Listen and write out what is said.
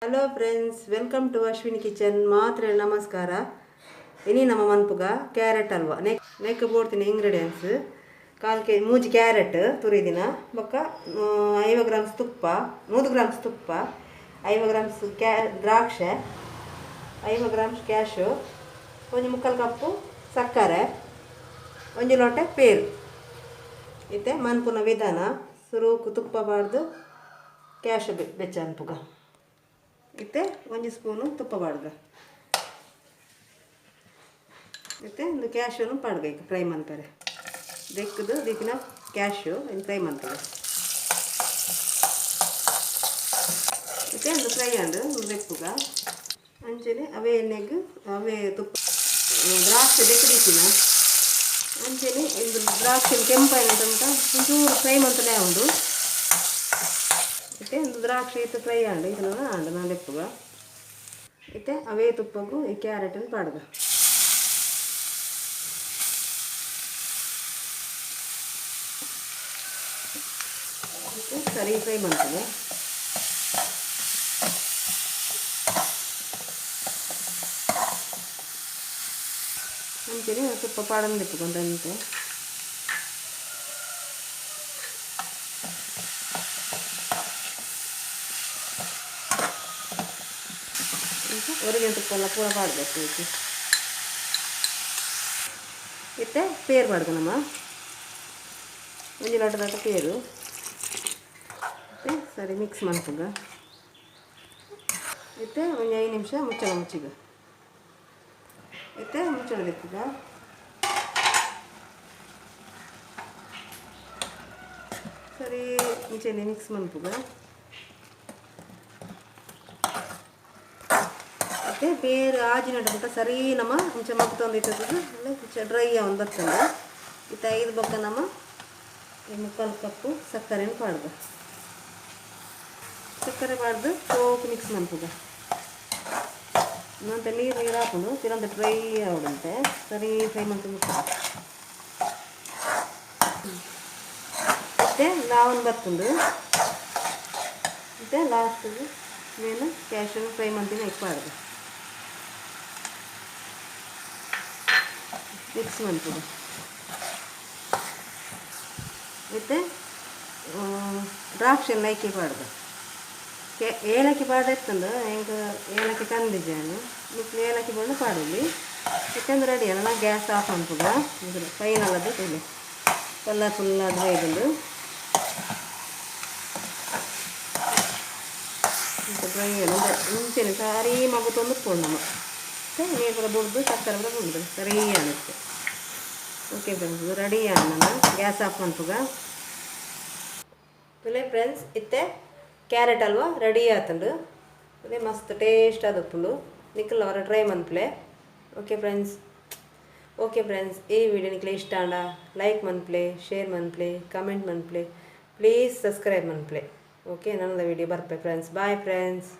Hello friends, welcome to Ashwini kitchen. ಮಾತ್ರ ನಮಸ್ಕಾರ. ಇನಿ ನಮ್ಮ ಮನ್ಪುಗ ಕ್ಯಾರೆಟ್ ಹಲ್ವಾ ನೆಕ್ ಬೋಡ್ತೀನಿ. ಇಂಗ್ರೀಡಿಯೆಂಟ್ಸ್: 1/4 kg ಮೂಜಿ ಕ್ಯಾರೆಟ್ ತುರಿದಿನ, ಬೊಕ್ಕ 50 ಗ್ರಾಮ್ಸ್ ತುಪ್ಪ, 100 ಗ್ರಾಮ್ಸ್ ತುಪ್ಪ, 50 ಗ್ರಾಮ್ಸ್ ದ್ರಾಕ್ಷೆ, 50 ಗ್ರಾಮ್ಸ್ ಕ್ಯಾಶು, ಒಂದು 3/4 ಕಪ್ಪು ಸಕ್ಕರೆ, 1 ಲೋಟ ಪೇರು. ಇತ್ತೆ ಮನ್ಪುನ ವಿಧಾನ: ಸುರುಕು ತುಪ್ಪ ಬಾರ್ದು ಕ್ಯಾಶು ಬೆಚ್ಚ ಅನ್ಪುಗ. ಇತ್ತೆ 1 ಸ್ಪೂನು ತುಪ್ಪ ಬಾಡ್ಗ. ಇತ್ತೆ ಒಂದು ಕ್ಯಾಶುನು ಪಾಡ್ಗ. ಈಗ ಫ್ರೈ ಮಾಡ್ತಾರೆ ಬೆಕ್ಕದು ದಿಕ್ಕಿನ ಕ್ಯಾಶು ಫ್ರೈ ಮಾಡ್ತಾರೆ. ಇತ್ತೆ ಒಂದು ಫ್ರೈ ಆಂಡು ಬೆಕ್ಕುಗ ಅಂಚನೆ ಅವೇ ಎಣ್ಣೆಗೆ ಅವೇ ತುಪ್ಪ ದ್ರಾಕ್ಷಿ ಬೆಕ್ಕದಿಕ್ಕಿನ ಅಂಚನೆ ಒಂದು ದ್ರಾಕ್ಷಿ ಕೆಂಪಾಯಿನ ಒಂಚೂರು ಫ್ರೈ ಮಾಡ್ತಾನೆ ಉಂಡು. ಇತ್ತೆ ಒಂದು ದ್ರಾಕ್ಷಿ ಇತ್ತು ಫ್ರೈ ಆಂಡು ಇದನ್ನ ಆಂಡು ನಾನು ಬೆಪ್ಪುಗ. ಇತ್ತೆ ಅವೇ ತುಪ್ಪಗೂ ಈ ಕ್ಯಾರೆಟನ್ನು ಪಾಡ್ಗ. ಇತ್ತೆ ಸರಿ ಫ್ರೈ ಮಾಡ್ತದೆ. ಅಂಚನೆ ತುಪ್ಪ ಪಾಡನ್ನು ಬೆಪ್ಪುಕೊಂಡಂತೆ ಹೊರಗಿನ ತುಪ್ಪ ಎಲ್ಲ ಪೂರ ಪಾಡಬೇಕು. ಇತ್ತೆ ಪೇರು ಪಾಡ್ಗ. ನಮ್ಮ 1 ಲೋಟದ ಪೇರು ಇತ್ತೆ ಸರಿ ಮಿಕ್ಸ್ ಮಾಡ್ಕೊಂಡ. ಇತ್ತೆ ಒಂದು 5 ನಿಮಿಷ ಮುಚ್ಚಳ ಮುಚ್ಚಿಗ. ಇತ್ತೆ ಮುಚ್ಚಳದಿಕ್ಕಗ ಸರಿ ಮುಂಚೆನೆ ಮಿಕ್ಸ್ ಮಾಡ್ಪುಗ. ಮತ್ತೆ ಬೇರೆ ಆಜಿನ ಬಿಟ್ಟ ಸರಿ ನಮ್ಮ ಮುಂಚೆ ಮಗ್ತು ಒಂದು ಇರ್ತದೆ ಅಲ್ಲೇ ಡ್ರೈ ಒಂದು ಬರ್ತದೆ. ಇತ್ತು 5 ಬೊಕ್ಕ ನಮ್ಮ 3/4 ಕಪ್ಪು ಸಕ್ಕರೆನ ಪಾಡ್ದು. ಸಕ್ಕರೆ ಪಾಡ್ದು ಸೋಕು ಮಿಕ್ಸ್ ಮಾಡ್ಪುಗ. ಇನ್ನೊಂದು ನೀರು ಹಾಕೊಂಡು ತಿನ್ನೊಂದು ಡ್ರೈ ಆವಡುಂತೆ ಸರಿ ಫ್ರೈ ಮಾಡ್ಕೊಂಡು ಮತ್ತೆ ಲಾವನ್ ಬರ್ತುಂಡು. ಮತ್ತೆ ಲಾಸ್ಟಿಗೆ ಮೇನು ಕ್ಯಾಶು ಫ್ರೈ ಮಾಡ್ತೀನಿ ಪಾಡ್ದು ಮಿಕ್ಸ್ ಮಾಡ್ಬೋದು. ಮತ್ತು ದ್ರಾಕ್ಷಿ ಲೈಕಿ ಪಾಡ್ದು ಏಲಕ್ಕಿ ಪಾಡ ಇರ್ತಂದು ಹೆಂಗೆ ಏಲಕ್ಕಿ ತಂದಿದ್ದೇನೆ ಮಿಕ್ಲಿ ಏಲಕ್ಕಿ ಬಂದು ಪಾಡಲಿ. ಯಾಕಂದ್ರೆ ರೆಡಿ ಅಲ್ಲ. ಗ್ಯಾಸ್ ಆಫ್ ಅನ್ಪುಗ. ಇದು ಫೈನಲ್ ಅದು ಇಲ್ಲಿ ಕಲರ್ಫುಲ್ ಅದು ಇದೊಂದು ಡ್ರೈ ಮುಂಚೆನೆ ಸಾರಿ ಮಗುತ್ತೊಂದು ಪೂರ್ಣ ಮತ್ತು ನೀರು ಕೂಡ ಬುಡ್ದು ಸಕ್ಕರೆ ಕೂಡ ಬುಡ್ದು ಸರಿ ಆಗುತ್ತೆ. ಓಕೆ ಫ್ರೆಂಡ್ಸ್, ರೆಡಿ ನಾನು ಗ್ಯಾಸ್ ಆಫ್ ಮಾಡ್ಪುಗ. ತುಲೆ ಫ್ರೆಂಡ್ಸ್, ಇತ್ತೆ ಕ್ಯಾರೆಟ್ ಹಲ್ವಾ ರೆಡಿ ಆತಂಡು. ಅದೇ ಮಸ್ತ್ ಟೇಸ್ಟ್ ಆದಪ್ಪುಂಡು. ನಿಕ್ಕಲ್ ಅವರ ಟ್ರೈ ಮನ್ಪ್ಲೆ. ಓಕೆ ಫ್ರೆಂಡ್ಸ್, ಈ ವಿಡಿಯೋ ನಿಕ್ಲೆ ಇಷ್ಟ ಆಂಡ ಲೈಕ್ ಮನ್ಪ್ಲೆ, ಶೇರ್ ಮನ್ಪ್ಲೆ, ಕಮೆಂಟ್ ಮನ್ಪ್ಲೆ, ಪ್ಲೀಸ್ ಸಬ್ಸ್ಕ್ರೈಬ್ ಮನ್ಪ್ಲೆ. ಓಕೆ, ನನ್ನದು ವಿಡಿಯೋ ಬರ್ಪೆ ಫ್ರೆಂಡ್ಸ್. Bye friends.